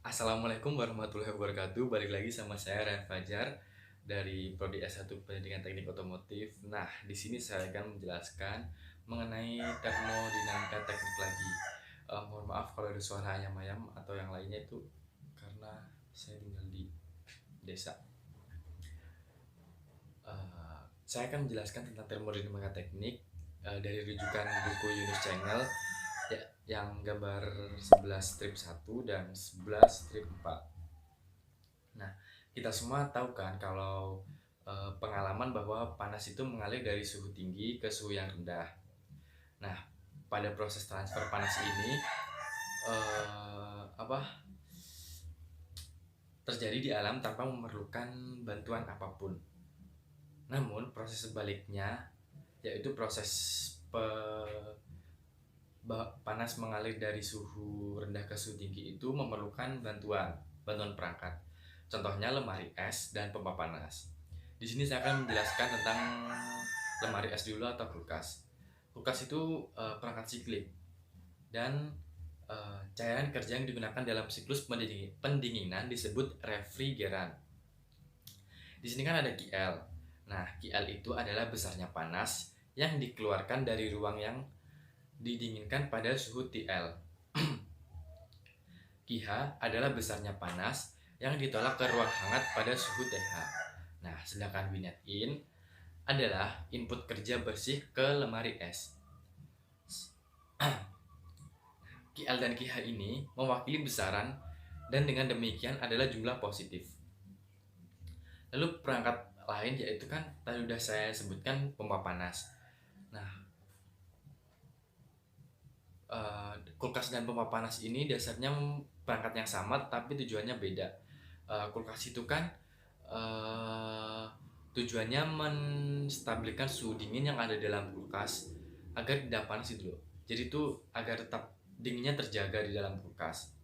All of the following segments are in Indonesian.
Assalamualaikum warahmatullahi wabarakatuh. Balik lagi sama saya Ryan Fajar dari Prodi S1 Pendidikan Teknik Otomotif. Nah, di sini saya akan menjelaskan mengenai termodinamika teknik lagi. Mohon maaf kalau ada suara ayam-ayam atau yang lainnya itu karena saya tinggal di desa. Saya akan menjelaskan tentang termodinamika teknik dari rujukan buku Yunus Channel ya, yang gambar 11 strip 1 dan 11 strip 4. Nah, kita semua tahu kan kalau pengalaman bahwa panas itu mengalir dari suhu tinggi ke suhu yang rendah. Nah, pada proses transfer panas ini eh, apa terjadi di alam tanpa memerlukan bantuan apapun. Namun proses sebaliknya, yaitu proses panas mengalir dari suhu rendah ke suhu tinggi itu memerlukan bantuan perangkat. Contohnya lemari es dan pompa panas. Di sini saya akan menjelaskan tentang lemari es dulu atau kulkas. Kulkas itu perangkat siklik dan cairan kerja yang digunakan dalam siklus pendinginan disebut refrigeran. Di sini kan ada QL. Nah, QL itu adalah besarnya panas yang dikeluarkan dari ruang yang didinginkan pada suhu TL. QH adalah besarnya panas yang ditolak ke ruang hangat pada suhu TH. Nah, sedangkan W net in adalah input kerja bersih ke lemari es. QL dan QH ini mewakili besaran dan dengan demikian adalah jumlah positif. Lalu perangkat lain yaitu kan tadi sudah saya sebutkan pompa panas. Nah, kulkas dan pompa panas ini dasarnya perangkat yang sama tapi tujuannya beda. Kulkas itu kan tujuannya menstabilkan suhu dingin yang ada dalam kulkas agar tidak panas itu loh. Jadi itu agar tetap dinginnya terjaga di dalam kulkas.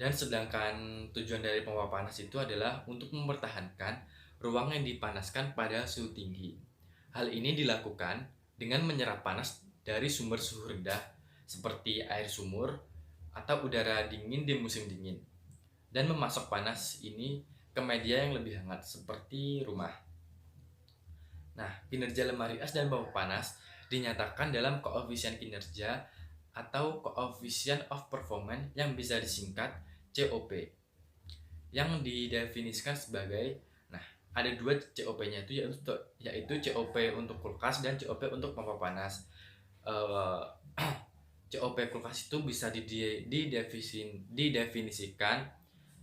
Dan sedangkan tujuan dari pompa panas itu adalah untuk mempertahankan ruang yang dipanaskan pada suhu tinggi. Hal ini dilakukan dengan menyerap panas dari sumber suhu rendah seperti air sumur atau udara dingin di musim dingin dan memasok panas ini ke media yang lebih hangat seperti rumah. Nah, kinerja lemari es dan pompa panas dinyatakan dalam koefisien kinerja atau coefficient of performance yang bisa disingkat COP yang didefinisikan sebagai ada dua COP-nya itu yaitu COP untuk kulkas dan COP untuk pompa panas. COP kulkas itu bisa didefinisikan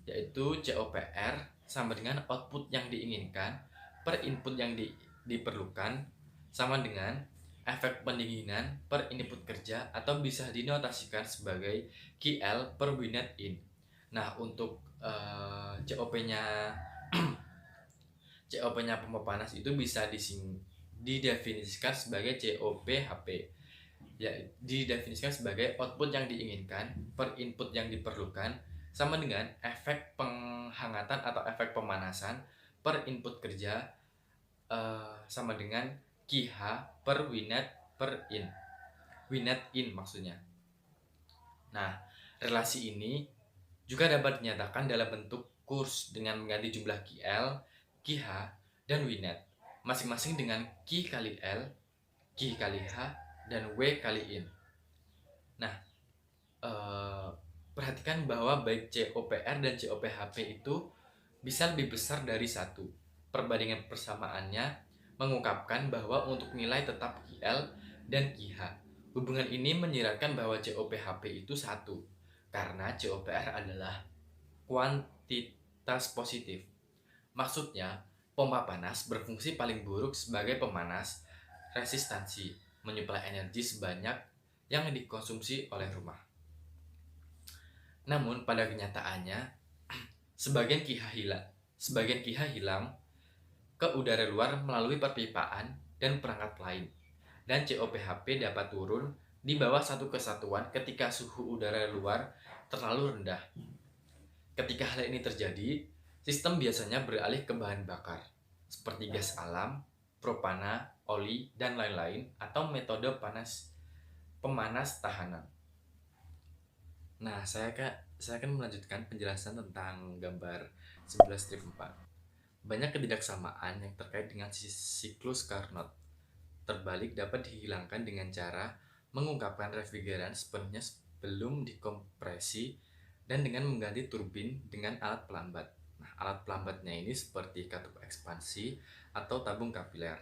yaitu COPR sama dengan output yang diinginkan per input yang diperlukan sama dengan efek pendinginan per input kerja atau bisa dinotasikan sebagai QL per W net in. Nah, untuk COP-nya COP-nya pompa panas itu bisa didefinisikan sebagai COP-HP. Ya, didefinisikan sebagai output yang diinginkan per input yang diperlukan sama dengan efek penghangatan atau efek pemanasan per input kerja sama dengan QH per WNet per in. WNet in maksudnya. Nah, relasi ini juga dapat dinyatakan dalam bentuk kurs dengan mengganti jumlah QL, QH, dan WNet masing-masing dengan Q kali L, Q kali H, dan W kali in. Nah, perhatikan bahwa baik COPR dan COPHP itu bisa lebih besar dari 1. Perbandingan persamaannya mengungkapkan bahwa untuk nilai tetap QL dan QH, hubungan ini menyiratkan bahwa COPHP itu 1 karena COPR adalah kuantitas positif. Maksudnya, pompa panas berfungsi paling buruk sebagai pemanas resistansi, menyuplai energi sebanyak yang dikonsumsi oleh rumah. Namun pada kenyataannya, sebagian QH hilang ke udara luar melalui perpipaan dan perangkat lain, dan COPHP dapat turun di bawah 1 kesatuan ketika suhu udara luar terlalu rendah. Ketika hal ini terjadi, sistem biasanya beralih ke bahan bakar seperti gas alam, propana, oli, dan lain-lain atau metode pemanas tahanan. Nah, saya akan melanjutkan penjelasan tentang gambar 11-4. Banyak ketidaksamaan yang terkait dengan siklus Carnot. Terbalik dapat dihilangkan dengan cara mengungkapkan refrigeran sepenuhnya sebelum dikompresi dan dengan mengganti turbin dengan alat pelambat. Nah, alat pelambatnya ini seperti katup ekspansi atau tabung kapiler.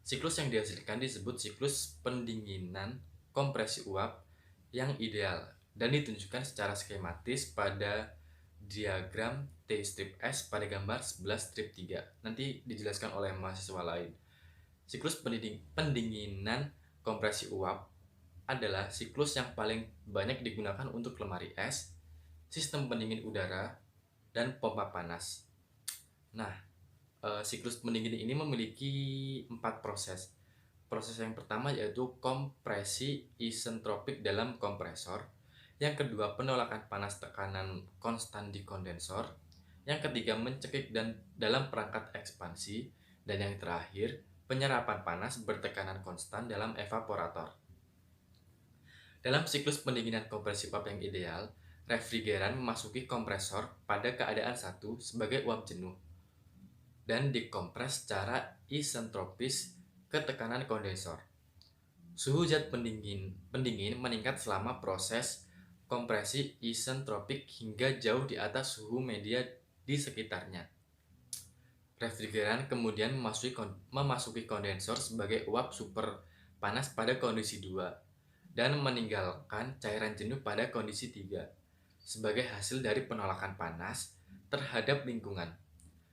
Siklus yang dihasilkan disebut siklus pendinginan kompresi uap yang ideal dan ditunjukkan secara skematis pada diagram T-S pada gambar 11-3. Nanti dijelaskan oleh mahasiswa lain. Siklus pendinginan kompresi uap adalah siklus yang paling banyak digunakan untuk lemari es, sistem pendingin udara, dan pompa panas. Nah, siklus pendingin ini memiliki 4 proses. Proses yang pertama yaitu kompresi isentropik dalam kompresor. Yang kedua, penolakan panas tekanan konstan di kondensor. Yang ketiga, mencekik dan dalam perangkat ekspansi. Dan yang terakhir, penyerapan panas bertekanan konstan dalam evaporator. Dalam siklus pendinginan kompresi uap yang ideal, refrigeran memasuki kompresor pada keadaan satu sebagai uap jenuh dan dikompres secara isentropis ke tekanan kondensor. Suhu zat pendingin meningkat selama proses kompresi isentropik hingga jauh di atas suhu media di sekitarnya. Refrigeran kemudian memasuki kondensor sebagai uap super panas pada kondisi 2 dan meninggalkan cairan jenuh pada kondisi 3 sebagai hasil dari penolakan panas terhadap lingkungan.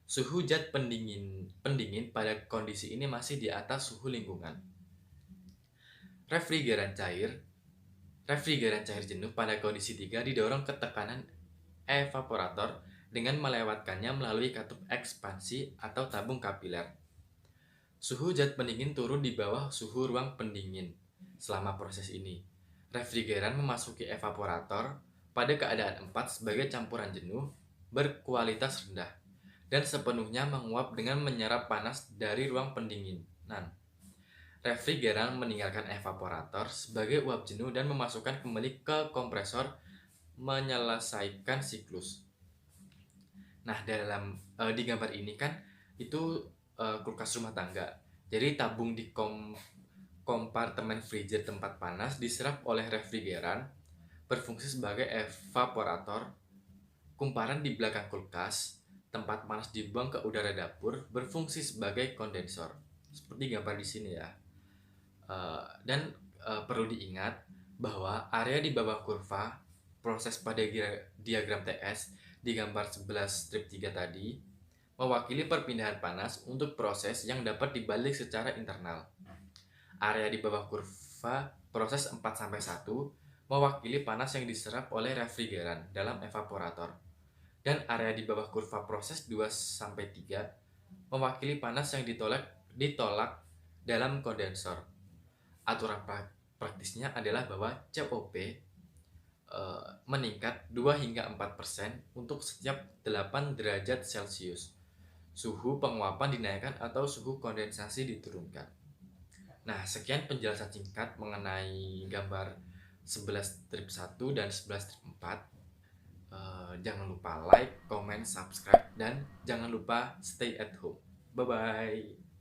Suhu zat pendingin pada kondisi ini masih di atas suhu lingkungan. Refrigeran cair jenuh pada kondisi 3 didorong ke tekanan evaporator dengan melewatkannya melalui katup ekspansi atau tabung kapiler. Suhu zat pendingin turun di bawah suhu ruang pendingin. Selama proses ini, refrigeran memasuki evaporator pada keadaan 4 sebagai campuran jenuh berkualitas rendah dan sepenuhnya menguap dengan menyerap panas dari ruang pendinginan. Refrigeran meninggalkan evaporator sebagai uap jenuh dan memasukkan kembali ke kompresor menyelesaikan siklus. Nah, di gambar ini kan itu kulkas rumah tangga. Jadi tabung di kompartemen freezer tempat panas diserap oleh refrigeran berfungsi sebagai evaporator. Kumparan di belakang kulkas tempat panas dibuang ke udara dapur berfungsi sebagai kondensor. Seperti gambar di sini ya. Perlu diingat bahwa area di bawah kurva proses pada diagram TS di gambar 11-3 tadi mewakili perpindahan panas untuk proses yang dapat dibalik secara internal. Area di bawah kurva proses 4-1 mewakili panas yang diserap oleh refrigeran dalam evaporator. Dan area di bawah kurva proses 2-3 mewakili panas yang ditolak dalam kondensor. Aturan praktisnya adalah bahwa COP meningkat 2-4% untuk setiap 8 derajat Celcius. Suhu penguapan dinaikkan atau suhu kondensasi diturunkan. Nah, sekian penjelasan singkat mengenai gambar 11-1 dan 11-4. Jangan lupa like, comment, subscribe, dan jangan lupa stay at home. Bye-bye.